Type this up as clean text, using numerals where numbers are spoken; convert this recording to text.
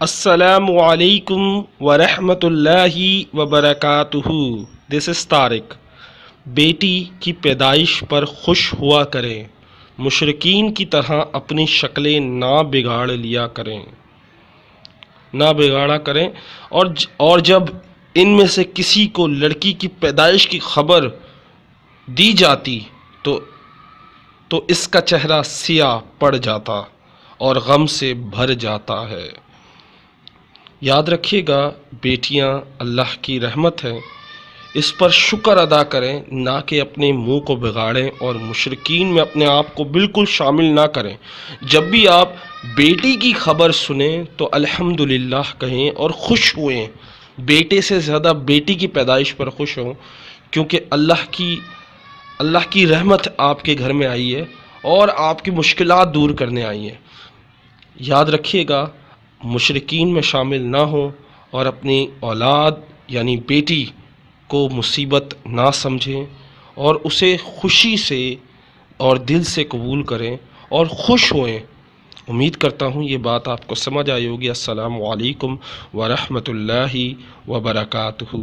السلام علیکم ورحمۃ اللہ وبرکاتہ۔ دس از طارق۔ بیٹی کی پیدائش پر خوش ہوا کریں، مشرکین کی طرح اپنی شکلیں نہ بگاڑ لیا کریں، نہ بگاڑا کریں۔ اور جب ان میں سے کسی کو لڑکی کی پیدائش کی خبر دی جاتی تو اس کا چہرہ سیاہ پڑ جاتا اور غم سے بھر جاتا ہے۔ یاد رکھیے گا، بیٹیاں اللہ کی رحمت ہیں، اس پر شکر ادا کریں، نہ کہ اپنے منہ کو بگاڑیں اور مشرکین میں اپنے آپ کو بالکل شامل نہ کریں۔ جب بھی آپ بیٹی کی خبر سنیں تو الحمدللہ کہیں اور خوش ہوئیں، بیٹے سے زیادہ بیٹی کی پیدائش پر خوش ہوں، کیونکہ اللہ کی رحمت آپ کے گھر میں آئی ہے اور آپ کی مشکلات دور کرنے آئی ہیں۔ یاد رکھیے گا، مشرکین میں شامل نہ ہوں اور اپنی اولاد یعنی بیٹی کو مصیبت نہ سمجھیں اور اسے خوشی سے اور دل سے قبول کریں اور خوش ہوئیں۔ امید کرتا ہوں یہ بات آپ کو سمجھ آئی ہوگی۔ السلام علیکم ورحمۃ اللہ وبرکاتہ۔